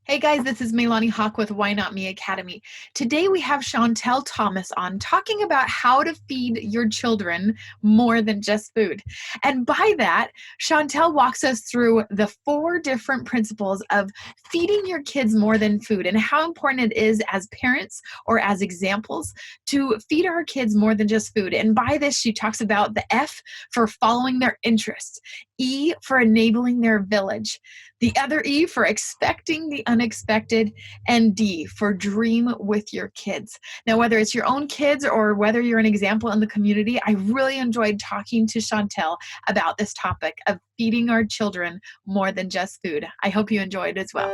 Hey guys, this is Melanie Hawk with Why Not Me Academy. Today we have Shantell Thomas on talking about how to feed your children more than just food. And by that, Shantell walks us through the 4 different principles of feeding your kids more than food and how important it is as parents or as examples to feed our kids more than just food. And by this, she talks about the F for following their interests, E for enabling their village, the other E for expecting the unexpected, and D for dream with your kids. Now, whether it's your own kids or whether you're an example in the community, I really enjoyed talking to Shantell about this topic of feeding our children more than just food. I hope you enjoyed as well.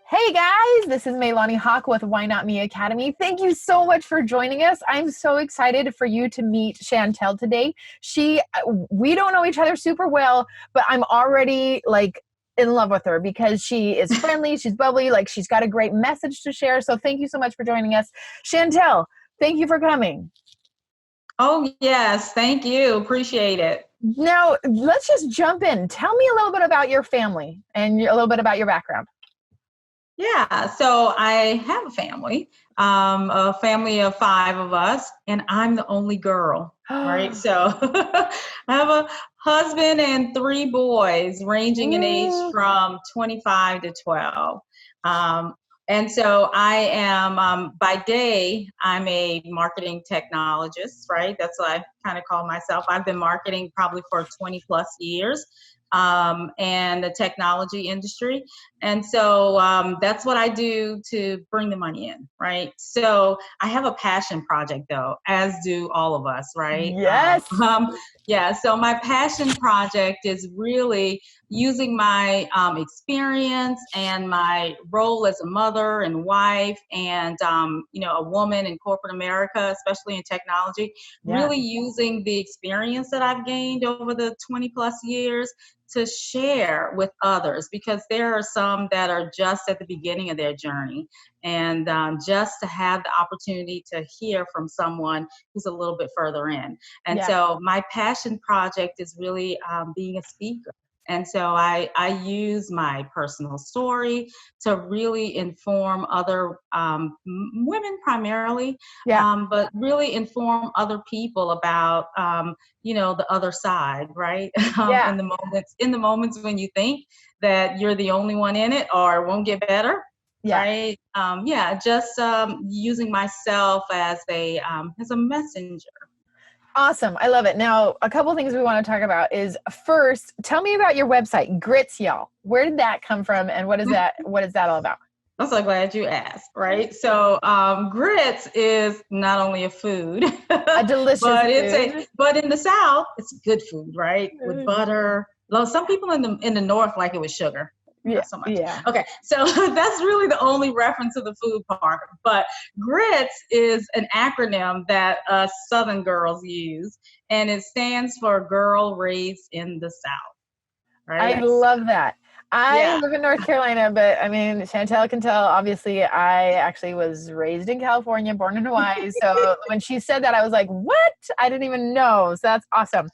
Hey guys, this is Melanie Hawk with Why Not Me Academy. Thank you so much for joining us. I'm so excited for you to meet Shantell today. We don't know each other super well, but I'm already in love with her because she is friendly, she's bubbly, she's got a great message to share. So thank you so much for joining us. Shantell, thank you for coming. Oh, yes. Thank you. Appreciate it. Now, let's just jump in. Tell me a little bit about your family and a little bit about your background. Yeah. So I have a family of 5 of us, and I'm the only girl. Right. So I have a husband and 3 boys ranging in age from 25 to 12. And so I am, by day, I'm a marketing technologist, right? That's what I kind of call myself. I've been marketing probably for 20 plus years. And the technology industry. And so that's what I do to bring the money in, right? So I have a passion project though, as do all of us, right? Yes. Yeah, so my passion project is really using my experience and my role as a mother and wife and, a woman in corporate America, especially in technology, really using the experience that I've gained over the 20 plus years to share with others, because there are some that are just at the beginning of their journey, and just to have the opportunity to hear from someone who's a little bit further in. And so my passion project is really being a speaker. And so I use my personal story to really inform other women primarily, but really inform other people about the other side, right? In the moments when you think that you're the only one in it or it won't get better, right? Just using myself as a messenger. Awesome. I love it. Now, a couple things we want to talk about is, first, tell me about your website, GRITSyall. Where did that come from, and what is that all about? I'm so glad you asked, right? So grits is not only a food, a delicious food. But in the South, it's good food, right? With butter. Well, some people in the North like it with sugar. Not so much. Yeah. Okay, so that's really the only reference to the food part. But grits is an acronym that us Southern girls use, and it stands for Girl Raised in the South. Right? I love that. I live in North Carolina, but I mean, Shantell can tell, obviously, I actually was raised in California, born in Hawaii. So when she said that, I was like, what? I didn't even know. So that's awesome.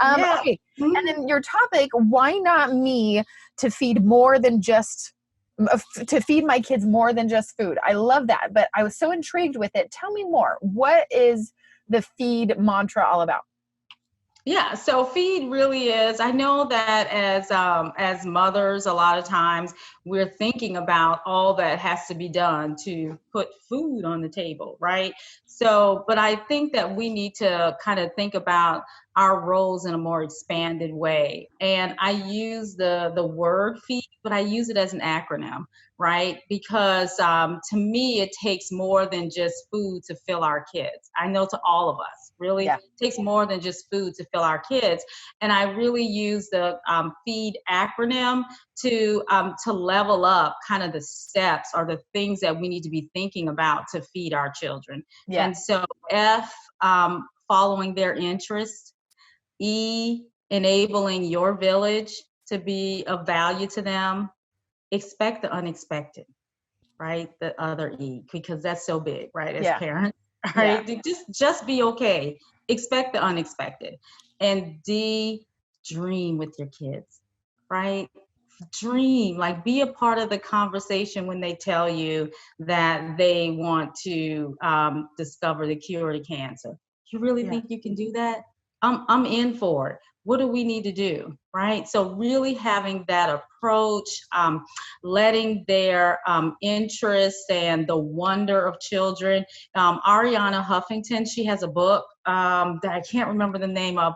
Okay. And then your topic, why not me to feed more than just, to feed my kids more than just food? I love that, but I was so intrigued with it. Tell me more. What is the feed mantra all about? Yeah, so feed really is. I know that as mothers, a lot of times we're thinking about all that has to be done to put food on the table, right? So, but I think that we need to kind of think about our roles in a more expanded way. And I use the word feed, but I use it as an acronym, right? Because to me, it takes more than just food to fill our kids. I know to all of us, really takes more than just food to fill our kids. And I really use the FEED acronym to level up kind of the steps or the things that we need to be thinking about to feed our children. And so F, following their interests. E, enabling your village to be of value to them. Expect the unexpected, right? The other E, because that's so big, right? As parents, right? Just be okay. Expect the unexpected. And D, dream with your kids. right? Dream, like be a part of the conversation when they tell you that they want to discover the cure to cancer. You really Yeah. think you can do that? I'm in for it. What do we need to do, right? So really having that approach, letting their interest and the wonder of children. Ariana Huffington, she has a book that I can't remember the name of,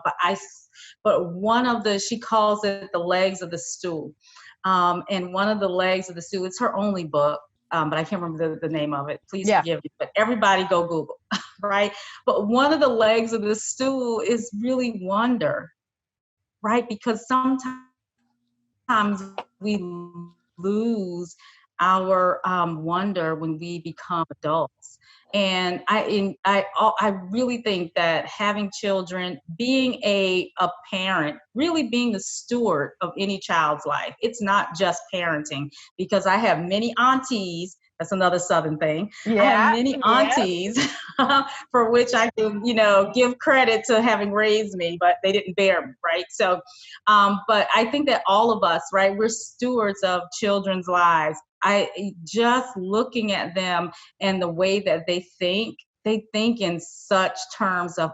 but one of she calls it the legs of the stool. And one of the legs of the stool, it's her only book, but I can't remember the name of it. Please Yeah. forgive me, but everybody go Google, right? But one of the legs of the stool is really wonder, right? Because sometimes we lose our wonder when we become adults. And I really think that having children, being a parent, really being the steward of any child's life, it's not just parenting, because I have many aunties. That's another Southern thing. I have Yeah. many Yes. aunties for which I can, give credit to having raised me, but they didn't bear me, right? So, but I think that all of us, right, we're stewards of children's lives. I just looking at them and the way that they think in such terms of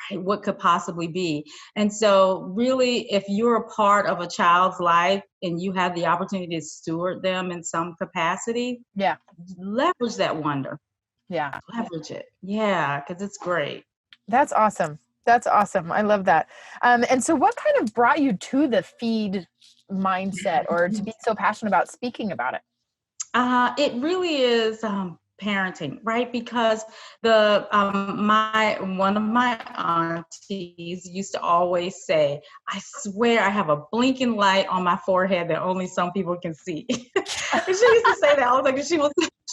right, what could possibly be. And so really, if you're a part of a child's life and you have the opportunity to steward them in some capacity, Yeah. leverage that wonder. Yeah. Leverage it. Yeah, because it's great. That's awesome. That's awesome. I love that. And so what kind of brought you to the feed mindset or to be so passionate about speaking about it? It really is parenting, right? Because the my one of my aunties used to always say, "I swear I have a blinking light on my forehead that only some people can see." And she used to say that all the time. She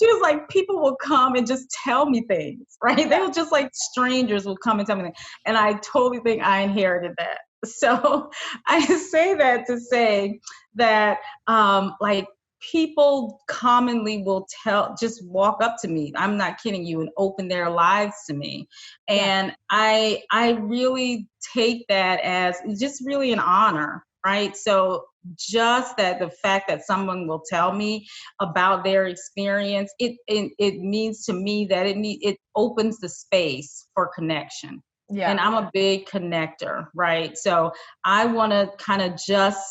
was like, people will come and just tell me things, right? They were just like strangers will come and tell me things, and I totally think I inherited that. So I say that to say that like people commonly will just walk up to me, I'm not kidding you, and open their lives to me. Yeah. And I really take that as just really an honor, right? So just that the fact that someone will tell me about their experience, it means to me that it opens the space for connection. Yeah. And I'm a big connector, right? So I want to kind of just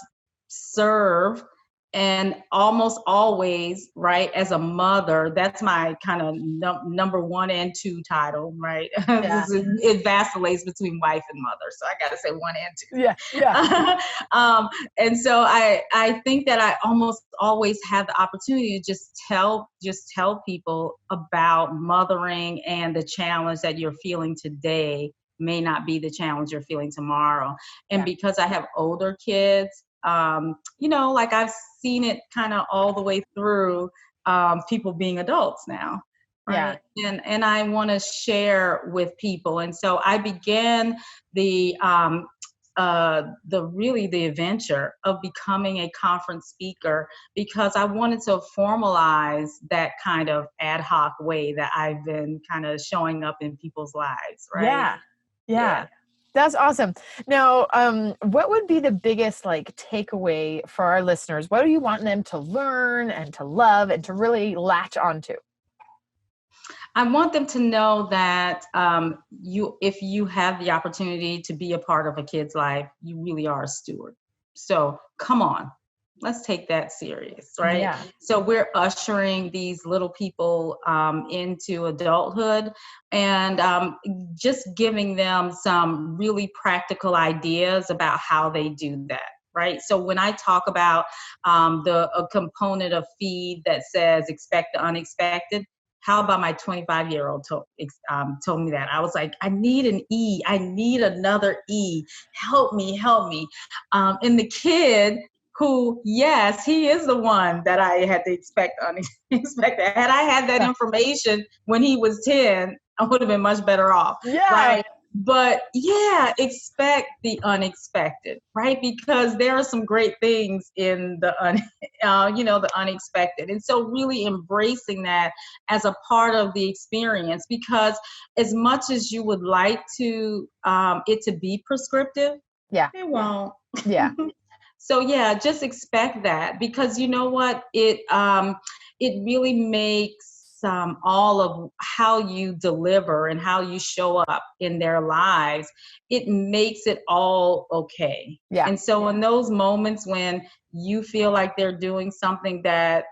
serve. And almost always, right, as a mother, that's my kind of number 1 and 2 title, right? Yeah. It vacillates between wife and mother, so I got to say 1 Yeah. Yeah. and 2. And so I think that I almost always have the opportunity to just tell people about mothering, and the challenge that you're feeling today may not be the challenge you're feeling tomorrow. And Yeah. because I have older kids, like I've seen it kind of all the way through, people being adults now, Yeah. right? And I want to share with people. And so I began the adventure of becoming a conference speaker, because I wanted to formalize that kind of ad hoc way that I've been kind of showing up in people's lives, right? Yeah. Yeah. Yeah. That's awesome. Now, what would be the biggest like takeaway for our listeners? What do you want them to learn and to love and to really latch onto? I want them to know that if you have the opportunity to be a part of a kid's life, you really are a steward. So come on, let's take that serious, right? Yeah. So we're ushering these little people into adulthood, and just giving them some really practical ideas about how they do that. Right. So when I talk about a component of feed that says expect the unexpected, how about my 25-year-old told me that? I was like, I need an E. I need another E. Help me, help me. And the kid who, yes, he is the one that I had to expect unexpected. Had I had that Yeah. information when he was 10, I would have been much better off, Yeah. right? But yeah, expect the unexpected, right? Because there are some great things in the the unexpected. And so really embracing that as a part of the experience, because as much as you would like to it to be prescriptive, Yeah. it won't. Yeah. So yeah, just expect that, because you know what, it really makes all of how you deliver and how you show up in their lives, it makes it all okay. Yeah. And so in those moments when you feel like they're doing something that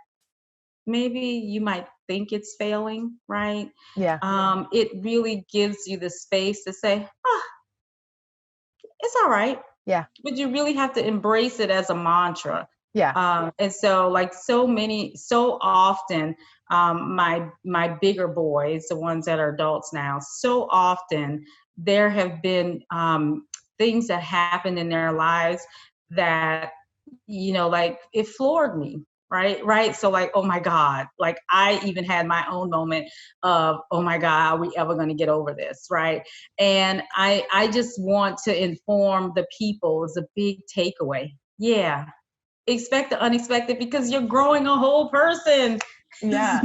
maybe you might think it's failing, right? Yeah. It really gives you the space to say, oh, it's all right. Yeah. But you really have to embrace it as a mantra. Yeah. And so, like so often, my bigger boys, the ones that are adults now, so often there have been things that happened in their lives that, like it floored me. Right. So like, oh my God, like I even had my own moment of, oh my God, are we ever going to get over this? Right. And I just want to inform the people, it's a big takeaway. Yeah. Expect the unexpected, because you're growing a whole person. Yeah.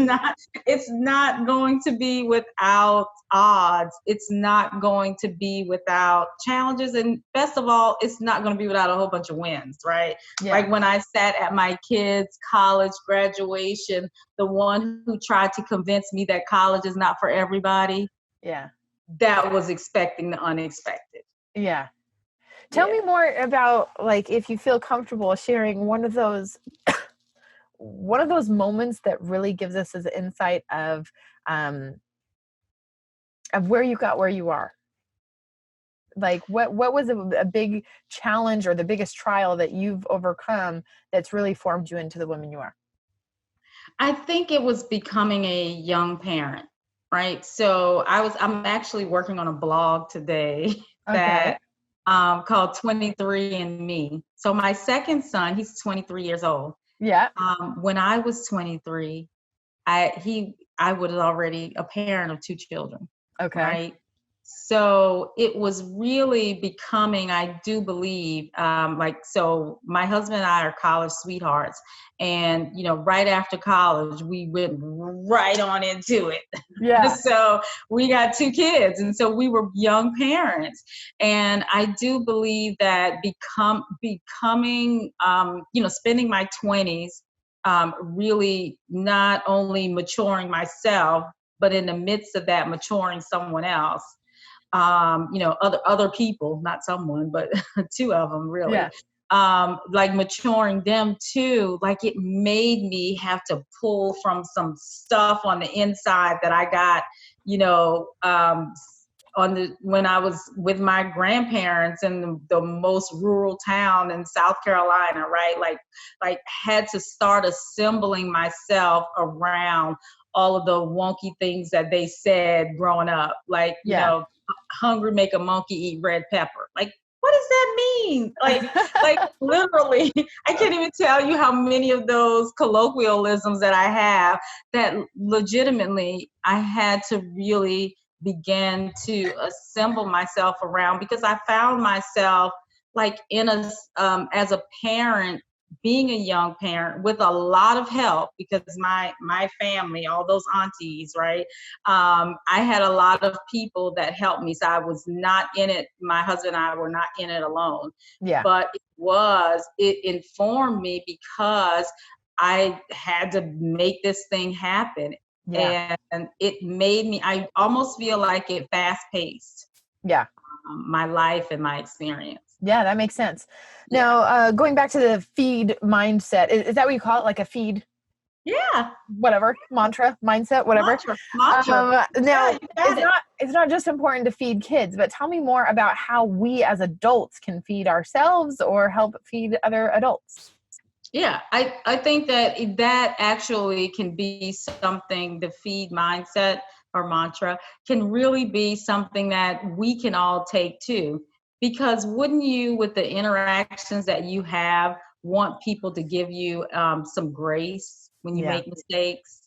It's not going to be without odds. It's not going to be without challenges. And best of all, it's not going to be without a whole bunch of wins, right? Yeah. Like when I sat at my kids' college graduation, the one who tried to convince me that college is not for everybody, Yeah. that was expecting the unexpected. Yeah. Tell me more about, like, if you feel comfortable sharing one of those moments that really gives us this insight of where you got where you are. Like what was a big challenge or the biggest trial that you've overcome that's really formed you into the woman you are? I think it was becoming a young parent, right? So I'm actually working on a blog today Okay. that called 23 and Me. So my second son, he's 23 years old. Yeah. When I was 23, I was already a parent of two children, Okay. right? So it was really becoming, I do believe, so my husband and I are college sweethearts. And, right after college, we went right on into it. Yeah. So we got two kids. And so we were young parents. And I do believe that becoming, spending my 20s, really not only maturing myself, but in the midst of that, maturing someone else. Other people, not someone, but two of them really. Yeah. Like maturing them too, like it made me have to pull from some stuff on the inside that I got, when I was with my grandparents in the most rural town in South Carolina, right? Like had to start assembling myself around all of the wonky things that they said growing up. Like, hungry make a monkey eat red pepper. Like, what does that mean? Like literally, I can't even tell you how many of those colloquialisms that I have that legitimately I had to really begin to assemble myself around, because I found myself like as a parent, being a young parent with a lot of help, because my family, all those aunties, right? I had a lot of people that helped me. So I was not in it. My husband and I were not in it alone. Yeah. But it informed me, because I had to make this thing happen. Yeah. And it made me, I almost feel like it fast paced Yeah. my life and my experience. Yeah, that makes sense. Yeah. Now, going back to the F.E.E.D mindset, is that what you call it? Like a F.E.E.D, Yeah. whatever, mantra, mindset, whatever. Mantra. Now, Yeah, you got it. it's not just important to feed kids, but tell me more about how we as adults can feed ourselves or help feed other adults. Yeah, I think that actually can be something, the F.E.E.D mindset or mantra can really be something that we can all take too. Because wouldn't you, with the interactions that you have, want people to give you some grace when you Yeah. make mistakes?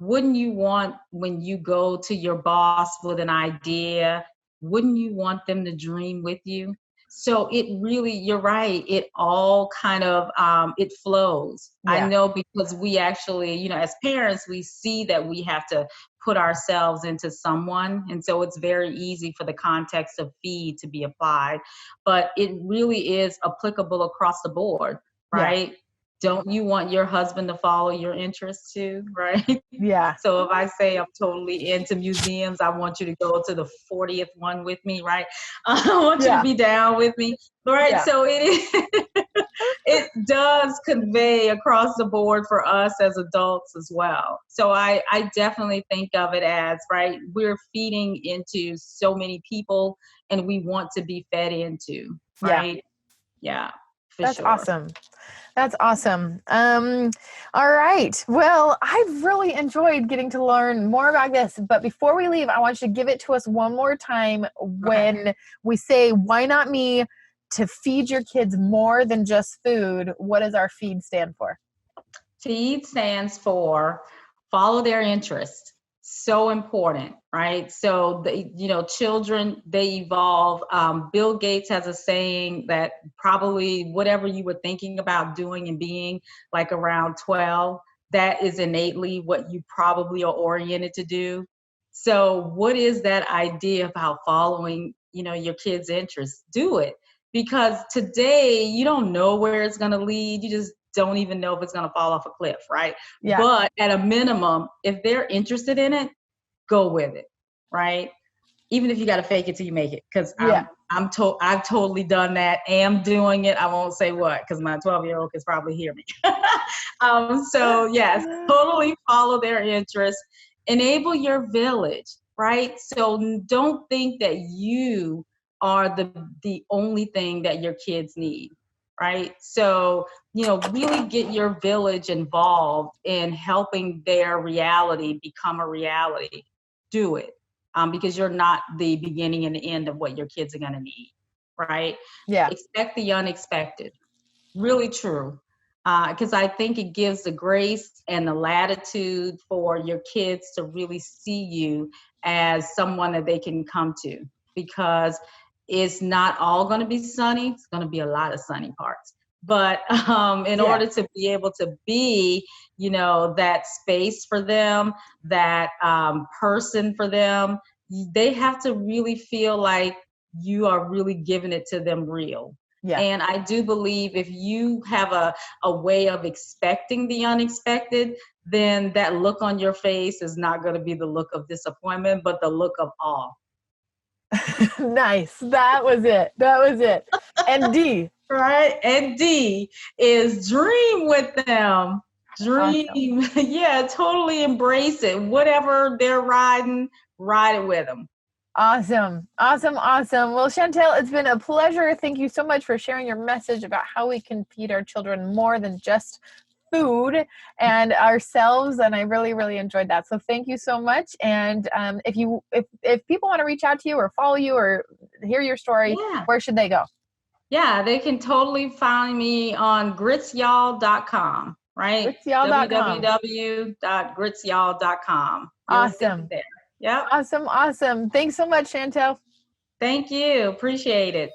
Wouldn't you want, when you go to your boss with an idea, wouldn't you want them to dream with you? So it really, you're right. It all kind of, it flows. I Yeah. know because we actually, you know, as parents, we see that we have to put ourselves into someone. And so it's very easy for the context of feed to be applied, but it really is applicable across the board, Yeah. right? Don't you want your husband to follow your interests too, right? Yeah. So if I say I'm totally into museums, I want you to go to the 40th one with me, right? I want you to Yeah. be down with me, right? Yeah. So it does convey across the board for us as adults as well. So I definitely think of it as, right, we're feeding into so many people and we want to be fed into, Yeah. right? Yeah, for That's sure. awesome. That's awesome. All right. Well, I've really enjoyed getting to learn more about this. But before we leave, I want you to give it to us one more time Okay. when we say, why not me, to feed your kids more than just food. What does our feed stand for? FEED stands for follow their interest. So important, right? So children, they evolve. Bill Gates has a saying that probably whatever you were thinking about doing and being like around 12, that is innately what you probably are oriented to do. So what is that idea about following, your kids' interests? Do it. Because today you don't know where it's going to lead. You just don't even know if it's going to fall off a cliff, right? Yeah. But at a minimum, if they're interested in it, go with it, right? Even if you got to fake it till you make it, because Yeah. I've totally done that. Am doing it. I won't say what, because my 12-year-old can probably hear me. So yes, totally follow their interests. Enable your village, right? So don't think that you are the only thing that your kids need, right? So really get your village involved in helping their reality become a reality. Do it, because you're not the beginning and the end of what your kids are going to need, right? Yeah. Expect the unexpected. Really true. Because I think it gives the grace and the latitude for your kids to really see you as someone that they can come to, because it's not all going to be sunny. It's going to be a lot of sunny parts. But in Yeah. order to be able to be, that space for them, that person for them, they have to really feel like you are really giving it to them real. Yeah. And I do believe if you have a way of expecting the unexpected, then that look on your face is not going to be the look of disappointment, but the look of awe. Nice. That was it. That was it. And D. Right? And D is dream with them. Awesome. Dream. Yeah, totally embrace it. Whatever they're riding, ride it with them. Awesome. Awesome. Awesome. Well, Shantell, it's been a pleasure. Thank you so much for sharing your message about how we can feed our children more than just food and ourselves. And I really, really enjoyed that. So thank you so much. And if people want to reach out to you or follow you or hear your story, Yeah. where should they go? Yeah, they can totally find me on GRITSyall.com, right? GRITSyall.com. www.GRITSyall.com. You'll see it Awesome. there. Yep. Awesome. Awesome. Thanks so much, Shantell. Thank you. Appreciate it.